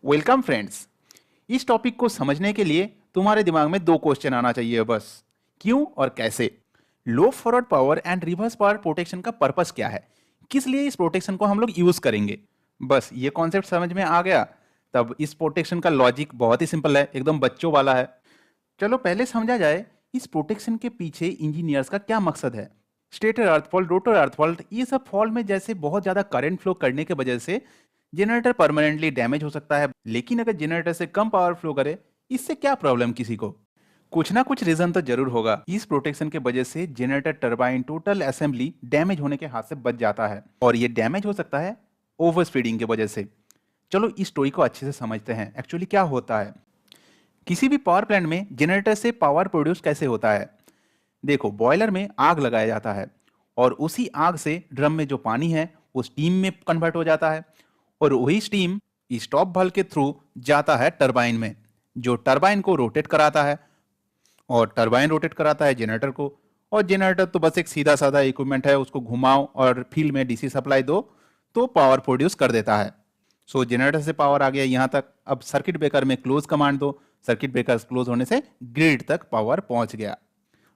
Welcome friends. इस topic को समझने के लिए तुम्हारे दिमाग में दो क्वेश्चन आना चाहिए बस। क्यों और कैसे? Low forward power and reverse power protection का पर्पस क्या है? किस लिए इस प्रोटेक्शन को हम लोग यूज करेंगे? बस ये कॉन्सेप्ट समझ में आ गया, तब इस प्रोटेक्शन का लॉजिक बहुत ही सिंपल है, एकदम बच्चों वाला है। चलो पहले समझा जाए इस प्रोटेक्शन के पीछे इंजीनियर्स का क्या मकसद है। स्टेटर अर्थ फॉल्ट, रोटर अर्थ फॉल्ट, ये सब फॉल्ट में जैसे बहुत ज्यादा करंट फ्लो करने के वजह से जनरेटर परमानेंटली डैमेज हो सकता है। लेकिन अगर जनरेटर से कम पावर फ्लो करे, इससे क्या प्रॉब्लम किसी को? कुछ ना कुछ रीजन तो जरूर होगा। इस प्रोटेक्शन के वजह से generator turbine total assembly damage होने के हाथ से बच जाता है, और ये डैमेज हो सकता है ओवर स्पीडिंग की वजह से। चलो इस स्टोरी को अच्छे से समझते हैं एक्चुअली क्या होता है। किसी भी पावर प्लांट में जनरेटर से पावर प्रोड्यूस कैसे होता है? देखो, बॉयलर में आग लगाया जाता है और उसी आग से ड्रम में जो पानी है वो स्टीम में कन्वर्ट हो जाता है, और वही स्टीम स्टॉप वाल्व के थ्रू जाता है टरबाइन में, जो टरबाइन को रोटेट कराता है, और टरबाइन रोटेट कराता है जनरेटर को। और जनरेटर तो बस एक सीधा साधा इक्विपमेंट है, उसको घुमाओ और फील्ड में डीसी सप्लाई दो तो पावर प्रोड्यूस कर देता है। सो जनरेटर से पावर आ गया यहाँ तक। अब सर्किट ब्रेकर में क्लोज कमांड दो, सर्किट ब्रेकर क्लोज होने से ग्रिड तक पावर पहुंच गया।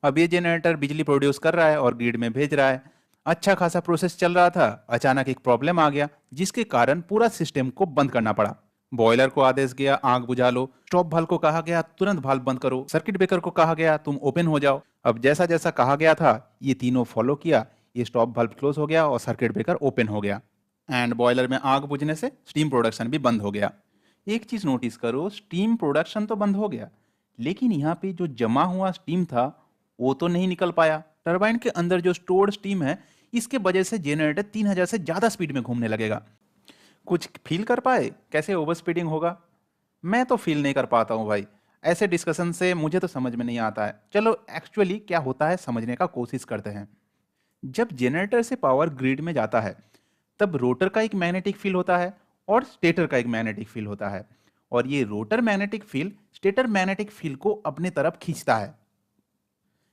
अब ये जनरेटर बिजली प्रोड्यूस कर रहा है और ग्रिड में भेज रहा है। अच्छा खासा प्रोसेस चल रहा था, अचानक एक प्रॉब्लम आ गया जिसके कारण पूरा सिस्टम को बंद करना पड़ा। बॉयलर को आदेश गया आग बुझा लो, स्टॉप वाल्व को कहा गया तुरंत वाल्व बंद करो, सर्किट ब्रेकर को कहा गया तुम ओपन हो जाओ। अब जैसा जैसा कहा गया था ये तीनों फॉलो किया, ये स्टॉप वाल्व क्लोज हो गया और सर्किट ब्रेकर ओपन हो गया, एंड बॉयलर में आग बुझने से स्टीम प्रोडक्शन भी बंद हो गया। एक चीज नोटिस करो, स्टीम प्रोडक्शन तो बंद हो गया, लेकिन यहाँ पे जो जमा हुआ स्टीम था वो तो नहीं निकल पाया। टरबाइन के अंदर जो स्टोर्ड स्टीम है, इसके वजह से जनरेटर 3000 से ज्यादा स्पीड में घूमने लगेगा। कुछ फील कर पाए कैसे ओवर स्पीडिंग होगा? मैं तो फील नहीं कर पाता हूँ भाई, ऐसे डिस्कशन से मुझे तो समझ में नहीं आता है। चलो एक्चुअली क्या होता है समझने का कोशिश करते हैं। जब जनरेटर से पावर ग्रिड में जाता है, तब रोटर का एक मैग्नेटिक फील्ड होता है और स्टेटर का एक मैग्नेटिक फील्ड होता है, और ये rotor magnetic field stator magnetic field को अपने तरफ खींचता है।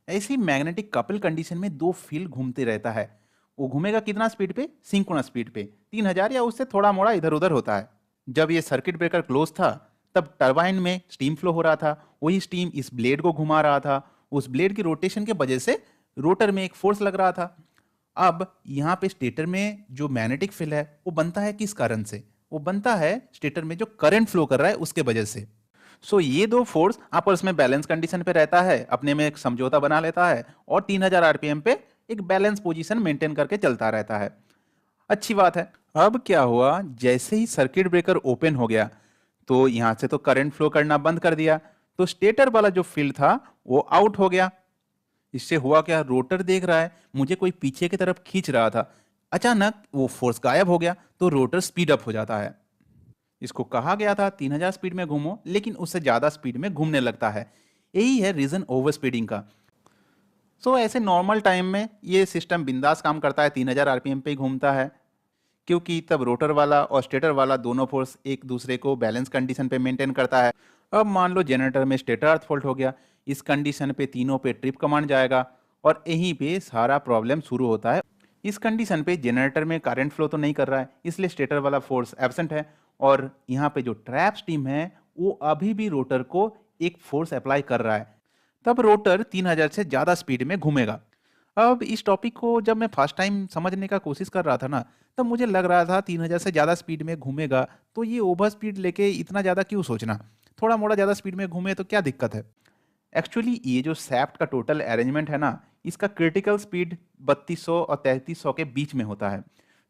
ऐसी मैग्नेटिक कपल कंडीशन में दो फील्ड घूमते रहता है। वो घूमेगा कितना स्पीड पे? सिंक्रोनस स्पीड पे, 3000 या उससे थोड़ा मोड़ा इधर उधर होता है। जब ये सर्किट ब्रेकर क्लोज था, तब टरबाइन में स्टीम फ्लो हो रहा था, वही स्टीम इस ब्लेड को घुमा रहा था। उस ब्लेड की रोटेशन के वजह से रोटर में एक फोर्स लग रहा था। अब यहाँ पे स्टेटर में जो मैग्नेटिक फील्ड है वो बनता है किस कारण से? वो बनता है स्टेटर में जो करंट फ्लो कर रहा है उसके वजह से। सो ये दो फोर्स आपस में बैलेंस कंडीशन पे रहता है, अपने में एक समझौता बना लेता है, और 3000 आरपीएम पे एक बैलेंस पोजीशन मेंटेन करके चलता रहता है। अच्छी बात है। अब क्या हुआ, जैसे ही सर्किट ब्रेकर ओपन हो गया तो यहां से तो करंट फ्लो करना बंद कर दिया, तो स्टेटर वाला जो फील्ड था वो आउट हो गया। इससे हुआ क्या, रोटर देख रहा है मुझे कोई पीछे की तरफ खींच रहा था, अचानक वो फोर्स गायब हो गया तो रोटर स्पीड अप हो जाता है। इसको कहा गया था 3000 स्पीड में घूमो, लेकिन उससे ज्यादा स्पीड में घूमने लगता है। यही है रीजन ओवर स्पीडिंग का। सो ऐसे नॉर्मल टाइम में ये सिस्टम बिंदास काम करता है, 3000 आरपीएम पे ही घूमता है, क्योंकि तब रोटर वाला और स्टेटर वाला दोनों फोर्स एक दूसरे को बैलेंस कंडीशन पे मेंटेन करता है। अब मान लो जनरेटर में स्टेटर अर्थ फॉल्ट हो गया, इस कंडीशन पे तीनों पे ट्रिप कमांड जाएगा, और यहीं पे सारा प्रॉब्लम शुरू होता है। इस कंडीशन पे जनरेटर में करंट फ्लो तो नहीं कर रहा है, इसलिए स्टेटर वाला फोर्स एब्सेंट है, और यहाँ पे जो ट्रैप स्टीम है वो अभी भी रोटर को एक फोर्स अप्लाई कर रहा है। तब रोटर 3000 से ज्यादा स्पीड में घूमेगा। अब इस टॉपिक को जब मैं फर्स्ट टाइम समझने का कोशिश कर रहा था ना, तब मुझे लग रहा था 3000 से ज़्यादा स्पीड में घूमेगा तो ये ओवर स्पीड लेके इतना ज़्यादा क्यों सोचना, थोड़ा मोड़ा ज़्यादा स्पीड में घूमे तो क्या दिक्कत है। एक्चुअली ये जो सैफ्ट का टोटल अरेंजमेंट है ना, इसका क्रिटिकल स्पीड 3200 और 3300 के बीच में होता है।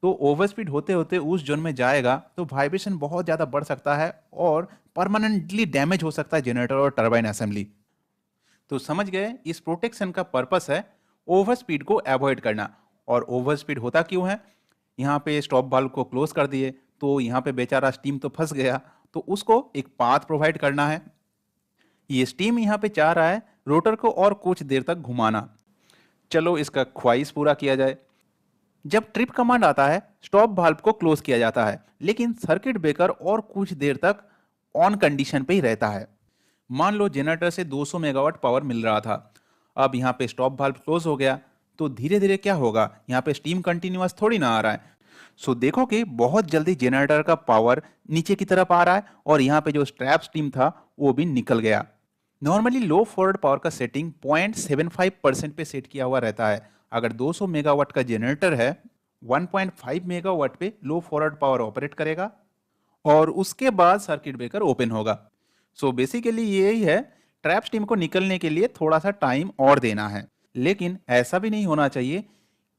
तो ओवर स्पीड होते होते उस जोन में जाएगा तो वाइब्रेशन बहुत ज़्यादा बढ़ सकता है और परमानेंटली डैमेज हो सकता है जनरेटर और टरबाइन असेंबली। तो समझ गए, इस प्रोटेक्शन का पर्पस है ओवर स्पीड को अवॉइड करना। और ओवर स्पीड होता क्यों है? यहाँ पे स्टॉप वाल्व को क्लोज कर दिए तो यहाँ पे बेचारा स्टीम तो फंस गया, तो उसको एक पाथ प्रोवाइड करना है। ये स्टीम यहाँ पे चाह रहा है रोटर को और कुछ देर तक घुमाना। चलो इसका ख्वाहिश पूरा किया जाए। जब ट्रिप कमांड आता है स्टॉप वाल्व को क्लोज किया जाता है, लेकिन सर्किट ब्रेकर और कुछ देर तक ऑन कंडीशन पे ही रहता है। मान लो जनरेटर से 200 मेगावाट पावर मिल रहा था, अब यहाँ पे स्टॉप वाल्व क्लोज हो गया तो धीरे धीरे क्या होगा, यहाँ पे स्टीम कंटिन्यूअस थोड़ी ना आ रहा है, सो देखो कि बहुत जल्दी जनरेटर का पावर नीचे की तरफ आ रहा है और यहाँ पे जो स्ट्रैप स्टीम था वो भी निकल गया। नॉर्मली लो फॉरवर्ड पावर का सेटिंग 0.75% पे सेट किया हुआ रहता है। अगर 200 मेगावाट का जनरेटर है, 1.5 मेगावाट पे लो फॉरवर्ड पावर ऑपरेट करेगा और उसके बाद सर्किट ब्रेकर ओपन होगा। सो बेसिकली यही है, ट्रैप स्टीम को निकलने के लिए थोड़ा सा टाइम और देना है। लेकिन ऐसा भी नहीं होना चाहिए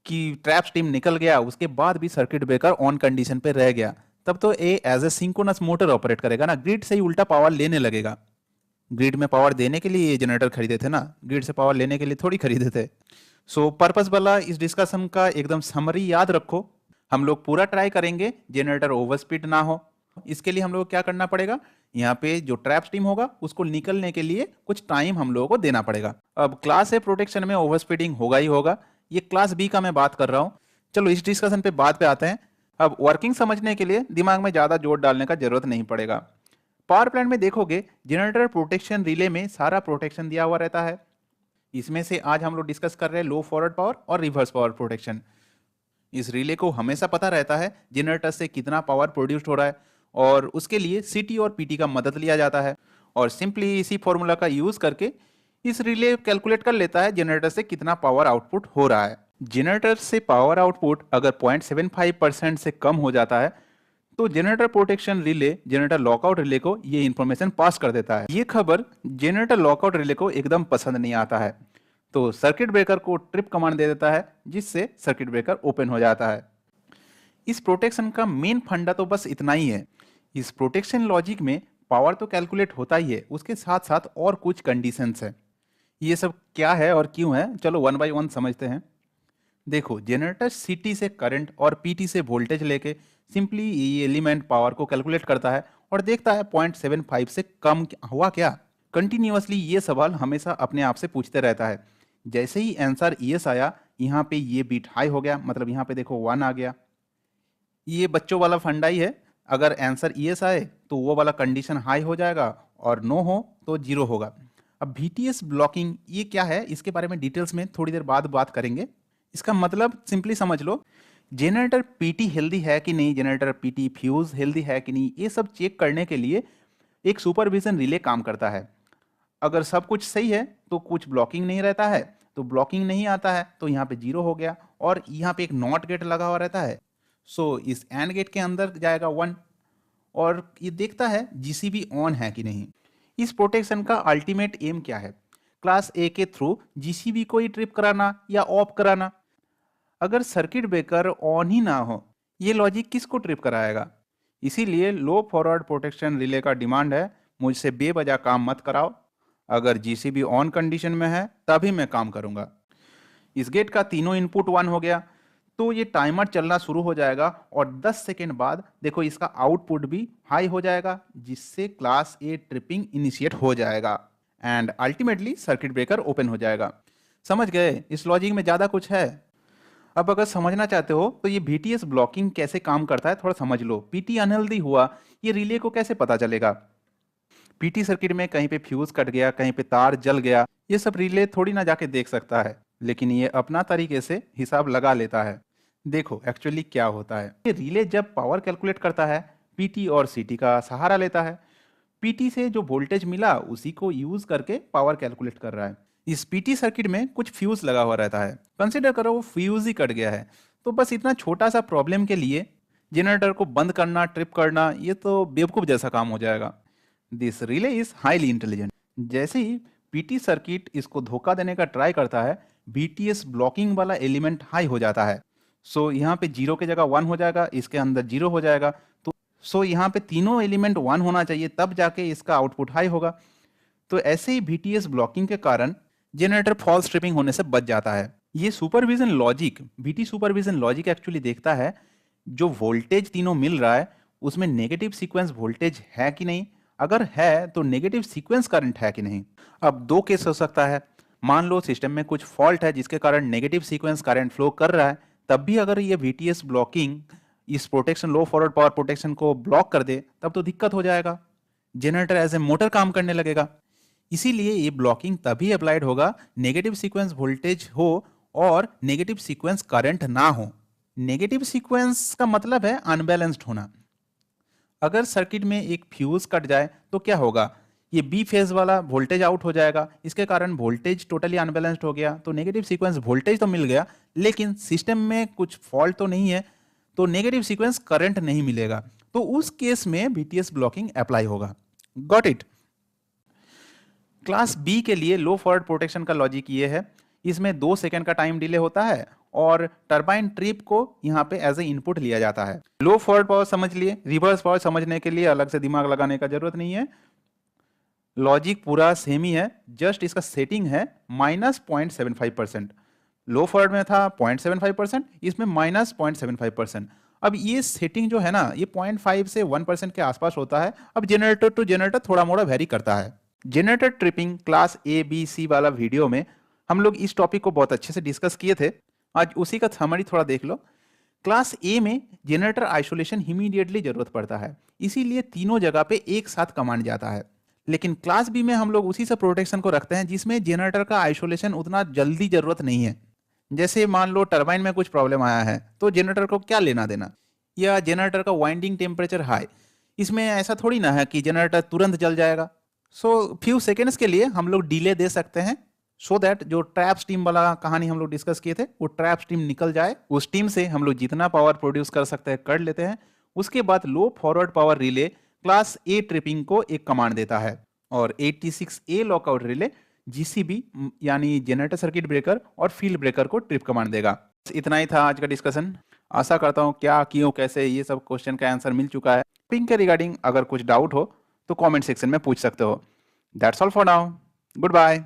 कि ट्रैप स्टीम निकल गया उसके बाद भी सर्किट ब्रेकर ऑन कंडीशन पे रह गया, तब तो ये as a synchronous motor operate करेगा ना, ग्रिड से ही उल्टा पावर लेने लगेगा। ग्रिड में पावर देने के लिए ये जनरेटर खरीदे थे ना, ग्रिड से पावर लेने के लिए थोड़ी खरीदे थे। सो पर्पस वाला इस डिस्कशन का एकदम समरी याद रखो। हम लोग पूरा ट्राई करेंगे जनरेटर ओवर स्पीड ना हो। इसके लिए हम लोग क्या करना पड़ेगा, यहाँ पे जो ट्रैप स्टीम होगा उसको निकलने के लिए कुछ टाइम हम लोगों को देना पड़ेगा। अब क्लास ए प्रोटेक्शन में ओवर स्पीडिंग होगा ही होगा, ये क्लास बी का मैं बात कर रहा हूँ। चलो इस डिस्कशन पे बाद पे आते हैं। अब वर्किंग समझने के लिए दिमाग में ज्यादा जोर डालने का जरूरत नहीं पड़ेगा। पावर प्लांट में देखोगे जनरेटर प्रोटेक्शन रिले में सारा प्रोटेक्शन दिया हुआ रहता है। इसमें से आज हम लोग डिस्कस कर रहे हैं लो फॉरवर्ड पावर और रिवर्स पावर प्रोटेक्शन। इस रिले को हमेशा पता रहता है जनरेटर से कितना पावर प्रोड्यूस्ड हो रहा है और उसके लिए सीटी और पीटी का मदद लिया जाता है और सिंपली इसी फॉर्मूला का यूज करके इस रिले कैलकुलेट कर लेता है जनरेटर से कितना पावर आउटपुट हो रहा है। जनरेटर से पावर आउटपुट अगर 0.75% से कम हो जाता है तो generator protection relay generator lockout relay को ये इंफॉर्मेशन पास कर देता है। ये खबर जनरेटर लॉकआउट रिले को एकदम पसंद नहीं आता है, तो सर्किट ब्रेकर को ट्रिप कमांड दे देता है जिससे सर्किट ब्रेकर ओपन हो जाता है। इस प्रोटेक्शन का मेन फंडा तो बस इतना ही है। इस प्रोटेक्शन लॉजिक में पावर तो कैलकुलेट होता ही है, उसके साथ साथ और कुछ कंडीशंस है। ये सब क्या है और क्यों है, चलो वन बाय वन समझते हैं। देखो, जनरेटर सीटी से करंट और पीटी से वोल्टेज लेके सिंपली ये एलिमेंट पावर को कैलकुलेट करता है और देखता है 0.75 से कम हुआ क्या। कंटिन्यूअसली ये सवाल हमेशा अपने आप से पूछते रहता है। जैसे ही आंसर यस आया, यहाँ पे ये बीट हाई हो गया, मतलब यहाँ पे देखो 1 आ गया। ये बच्चों वाला फंडा ही है, अगर आंसर यस आए तो वो वाला कंडीशन हाई हो जाएगा और नो हो तो 0 होगा। अब VTS ब्लॉकिंग ये क्या है, इसके बारे में डिटेल्स में थोड़ी देर बाद बात करेंगे। इसका मतलब सिंपली समझ लो, जनरेटर पीटी हेल्दी है कि नहीं, जनरेटर पीटी फ्यूज हेल्दी है कि नहीं, ये सब चेक करने के लिए एक सुपरविजन रिले काम करता है। अगर सब कुछ सही है तो कुछ ब्लॉकिंग नहीं रहता है, तो ब्लॉकिंग नहीं आता है तो यहाँ पे 0 हो गया और यहाँ पे एक नॉट गेट लगा हुआ रहता है। सो इस एंड गेट के अंदर जाएगा 1 और ये देखता है जीसीबी ऑन है कि नहीं। इस प्रोटेक्शन का अल्टीमेट एम क्या है, क्लास ए के थ्रू जीसीबी को ही ट्रिप कराना या ऑफ कराना। अगर सर्किट ब्रेकर ऑन ही ना हो, ये लॉजिक किसको ट्रिप कराएगा। इसीलिए लो फॉरवर्ड प्रोटेक्शन रिले का डिमांड है, मुझसे बेवजह काम मत कराओ, अगर जीसीबी ऑन कंडीशन में है तभी मैं काम करूंगा। इस गेट का तीनों इनपुट 1 हो गया तो ये टाइमर चलना शुरू हो जाएगा और 10 सेकेंड बाद देखो इसका आउटपुट भी हाई हो जाएगा, जिससे क्लास ए ट्रिपिंग इनिशिएट हो जाएगा and ultimately circuit breaker open हो जाएगा। समझ गए, इस लॉजिक में ज्यादा कुछ है। अब अगर समझना चाहते हो तो ये VTS ब्लॉकिंग कैसे काम करता है थोड़ा समझ लो। पीटी अनहेल्दी हुआ, ये रिले को कैसे पता चलेगा। पीटी सर्किट में कहीं पे फ्यूज कट गया, कहीं पे तार जल गया, ये सब रिले थोड़ी ना जाके देख सकता है, लेकिन ये अपना तरीके से हिसाब लगा लेता है। देखो एक्चुअली क्या होता है, ये रिले जब पावर कैलकुलेट करता है पीटी और सीटी का सहारा लेता है। पीटी से जो वोल्टेज मिला उसी को यूज करके पावर कैलकुलेट कर रहा है। इस पीटी सर्किट में कुछ फ्यूज लगा हुआ रहता है, कंसीडर करो वो फ्यूज ही कट गया है, तो बस इतना छोटा सा प्रॉब्लम के लिए जनरेटर को बंद करना, ट्रिप करना, ये तो बेवकूफ जैसा काम हो जाएगा। This relay is highly intelligent. जैसे ही पीटी सर्किट इसको धोखा देने का ट्राई करता है, VTS ब्लॉकिंग वाला एलिमेंट हाई हो जाता है। सो यहाँ पे 0 की जगह 1 हो जाएगा, इसके अंदर 0 हो जाएगा, तो सो यहाँ पे तीनों एलिमेंट 1 होना चाहिए, तब जाके इसका आउटपुट हाई होगा। तो ऐसे ही VTS ब्लॉकिंग के कारण जनरेटर फॉल्स ट्रिपिंग होने से बच जाता है। ये supervision logic, VT supervision logic actually देखता है जो वोल्टेज तीनों मिल रहा है उसमें नेगेटिव सीक्वेंस वोल्टेज है कि नहीं, अगर है तो नेगेटिव सीक्वेंस करंट है कि नहीं। अब दो केस हो सकता है, मान लो सिस्टम में कुछ फॉल्ट है जिसके कारण नेगेटिव सीक्वेंस करंट फ्लो कर रहा है, तब भी अगर ये VTS ब्लॉकिंग इस प्रोटेक्शन लो फॉरवर्ड पावर प्रोटेक्शन को ब्लॉक कर दे तब तो दिक्कत हो जाएगा, जनरेटर एज ए मोटर काम करने लगेगा। इसीलिए ये ब्लॉकिंग तभी अप्लाइड होगा नेगेटिव सीक्वेंस वोल्टेज हो और नेगेटिव सीक्वेंस करंट ना हो। नेगेटिव सीक्वेंस का मतलब है अनबैलेंस्ड होना। अगर सर्किट में एक फ्यूज कट जाए तो क्या होगा, ये बी फेज वाला वोल्टेज आउट हो जाएगा, इसके कारण वोल्टेज टोटली अनबैलेंस्ड हो गया। तो नेगेटिव सीक्वेंस वोल्टेज तो मिल गया लेकिन सिस्टम में कुछ फॉल्ट तो नहीं है, तो नेगेटिव सीक्वेंस करंट नहीं मिलेगा। तो उस केस में बीटीएस ब्लॉकिंग अप्लाई होगा। Got it. क्लास बी के लिए लो फॉरवर्ड प्रोटेक्शन का लॉजिक ये है, इसमें 2 सेकंड का टाइम डिले होता है और टरबाइन ट्रिप को यहाँ पे एज ए इनपुट लिया जाता है। लो फॉरवर्ड पावर समझ लिए, रिवर्स पावर समझने के लिए अलग से दिमाग लगाने का जरूरत नहीं है, लॉजिक पूरा सेम ही है, जस्ट इसका सेटिंग है -0.75%। लो फॉरवर्ड में था 0.75%, इसमें -0.75%। अब ये सेटिंग जो है ना, ये 0.5 से 1% के आसपास होता है। अब जनरेटर टू जनरेटर थोड़ा मोड़ा वेरी करता है। Generator tripping class A B C वाला वीडियो में हम लोग इस टॉपिक को बहुत अच्छे से डिस्कस किए थे, आज उसी का समरी थोड़ा देख लो। क्लास ए में जनरेटर आइसोलेशन इमीडिएटली जरूरत पड़ता है, इसीलिए तीनों जगह पे एक साथ कमांड जाता है। लेकिन क्लास बी में हम लोग उसी से प्रोटेक्शन को रखते हैं जिसमें जनरेटर का आइसोलेशन उतना जल्दी जरूरत नहीं है। जैसे मान लो टरबाइन में कुछ प्रॉब्लम आया है तो जनरेटर को क्या लेना देना, या जनरेटर का वाइंडिंग टेम्परेचर हाई, इसमें ऐसा थोड़ी ना है कि जनरेटर तुरंत जल जाएगा। सो फ्यू सेकेंड्स के लिए हम लोग डिले दे सकते हैं, सो दैट जो ट्रैप स्टीम वाला कहानी हम लोग डिस्कस किए थे वो ट्रैप स्टीम निकल जाए। उस स्टीम से हम लोग जितना पावर प्रोड्यूस कर सकते हैं कर लेते हैं। उसके बाद low forward power relay class A tripping को एक कमांड देता है और 86A लॉकआउट रिले जीसीबी यानी जनरेटर सर्किट ब्रेकर और फील्ड ब्रेकर को ट्रिप कमांड देगा। इतना ही था आज का डिस्कशन। आशा करता हूँ क्या, क्यों, कैसे, ये सब क्वेश्चन का आंसर मिल चुका है। पिंक के रिगार्डिंग अगर कुछ डाउट हो तो कमेंट सेक्शन में पूछ सकते हो। That's all for now, good bye.